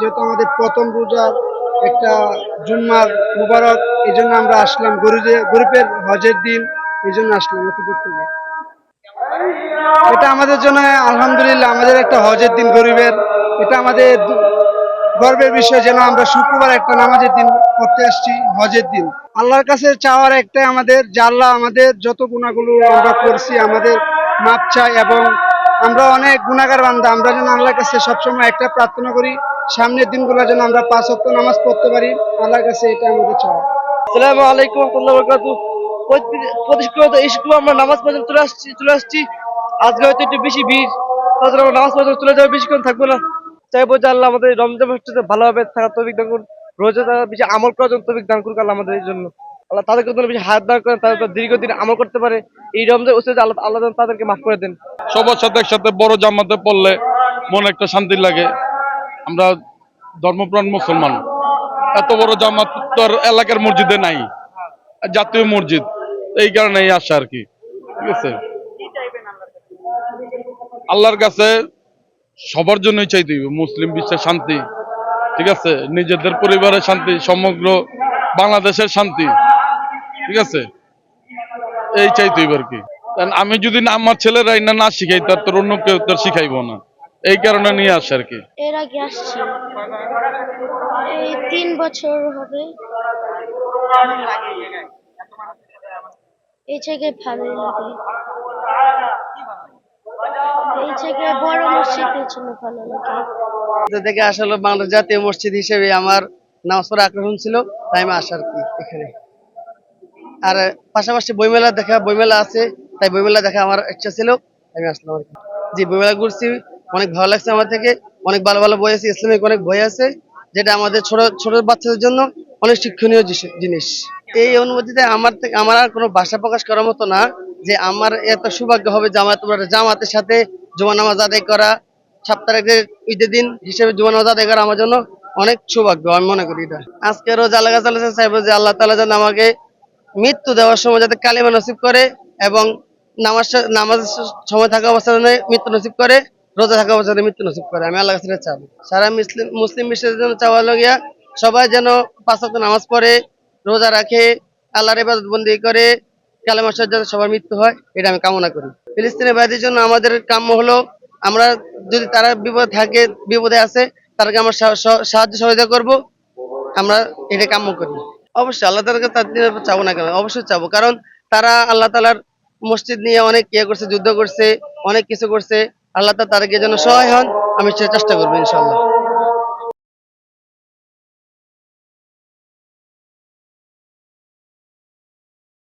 যেহেতু আমাদের প্রথম রোজার একটা জুম্মার মুবারক, এই জন্য আমরা আসলাম গরিবের হজের দিন, এই জন্য আসলাম এত দূর থেকে। এটা আমাদের জন্য আলহামদুলিল্লাহ, আমাদের একটা হজের দিন গরিবের, এটা আমাদের গর্বের বিষয় যেন আমরা শুক্রবার একটা নামাজের দিন করতে আসছি, হজের দিন। আল্লাহর কাছে চাওয়ার একটাই আমাদের, যে আল্লাহ আমাদের যত গুণাগুলো আমরা করছি আমাদের মাপ চাই, এবং আমরা অনেক গুণাগার বান্দা, আমরা যেন আল্লাহর কাছে সবসময় একটা প্রার্থনা করি, সামনের দিনগুলো যেন আমরা 5 ওয়াক্ত নামাজ পড়তে পারি, আল্লাহর কাছে এটা আমাদের চাওয়া। আসসালামু আলাইকুম ওয়া রাহমাতুল্লাহি ওয়া বারাকাতুহু। প্রতিষ্ঠিত এই শুক্রবার আমরা নামাজ পড়তে চলে আসছি। আজকে হয়তো একটু বেশি ভিড়, তাছাড়া আমরা নামাজ পড়তে চলে যাবো, বেশিক্ষণ থাকবো না। চাইবো যে আল্লাহ আমাদের এই রমজান মাসটাতে ভালোভাবে থাকার তৌফিক দান করুন, রোজা তারা বেশি আমল করার জন্য তৌফিক দান করুক আল্লাহ আমাদের জন্য। আল্লাহ তাদেরকে যেন বেশি হায়াত দান করেন, তারা দীর্ঘদিন আমল করতে পারে। এই রমজান ওসিলাতে আল্লাহ আল্লাহ যেন তাদেরকে মাফ করে দেন। সবার সাথে একসাথে বড় জামাতে পড়লে মনে একটা শান্তি লাগে। আমরা ধর্মপ্রাণ মুসলমান, এত বড় জামাত তো আর এলাকার মসজিদে নাই, জাতীয় মসজিদ, এই কারণে এই আশা আর কি। ঠিক আছে, আল্লাহর কাছে সবার জন্যই চাইতে হইবে মুসলিম বিশ্বের শান্তি, ঠিক আছে, নিজেদের পরিবারের শান্তি, সমগ্র বাংলাদেশের শান্তি, ঠিক আছে, এই চাইতে হইবে আর কি। কারণ আমি যদি না আমার ছেলেরাই না শিখাই, তার তোর অন্য কেউ তোর শিখাইবো না, এই কারণে নিয়ে আসে আর কি। এর আগে আসছি, এই 3 বছর হবে। এই জায়গায় ভালোই লাগে, এই জায়গায় বড় মসজিদের জন্য ভালো লাগে। দেখে আসলে বাংলাদেশ জাতীয় মসজিদ হিসেবে আমার নামাজ পড়ার আকর্ষণ ছিল, তাই আমি আসা আর কি এখানে। আর পাশাপাশি বইমেলা আছে, তাই বইমেলা দেখা আমার ইচ্ছা ছিল, আমি আসলাম আর কি। জি, বইমেলা ঘুরছি, অনেক ভালো লাগছে আমার থেকে। অনেক ভালো ভালো বই আছে, ইসলামিক অনেক বই আছে, যেটা আমাদের ছোট ছোট বাচ্চাদের জন্য অনেক শিক্ষণীয় জিনিস। এই অনুভূতিতে আমার আর কোনো ভাষা প্রকাশ করার মতো না, যে আমার এত সৌভাগ্য হবে যে আমার তোমরা জামাতের সাথে জুমা নামাজ আদায় করা, সপ্তাহের ঈদের দিন হিসেবে জুমা নামাজ আদায় করা আমার জন্য অনেক সৌভাগ্য, আমি মনে করি এটা। আজকে রোজ আল্লাহ কাছে চাইবো যে আল্লাহ তাআলা যেন আমাকে মৃত্যু দেওয়ার সময় যাতে কালিমা নসিব করে, এবং নামাজ সময় থাকা অবস্থায় মৃত্যু নসিব করে, রোজা থাকা অবস্থায় মৃত্যু নসিব করে, আমি আল্লাহ কাছে চাবো। সারা মুসলিম বিশ্বের জন্য চাওয়া লাগিয়া সবাই যেন 5 ওয়াক্ত নামাজ পড়ে, রোজা রাখে, আল্লাহর ইবাদত বন্দেগী করে, কালেমা শরীফ যাতে সবার মৃত্যু হয়, এটা আমি কামনা করি। ফিলিস্তিনের ভাইদের জন্য আমাদের কাম্য হলো, আমরা যদি তারা বিপদে আছে, তাদেরকে আমরা সাহায্য সহযোগিতা করবো, আমরা এটা কাম্য করি। অবশ্যই আল্লাহ তাআলার কাছে তাদের চাবো না কেন, অবশ্যই চাবো, কারণ তারা আল্লাহ তাআলার মসজিদ নিয়ে অনেক করছে, যুদ্ধ করছে, অনেক কিছু করছে। আল্লাহ তাআলা তাদেরকে যেন সহায় হন, আমি সে চেষ্টা করবো ইনশাআল্লাহ।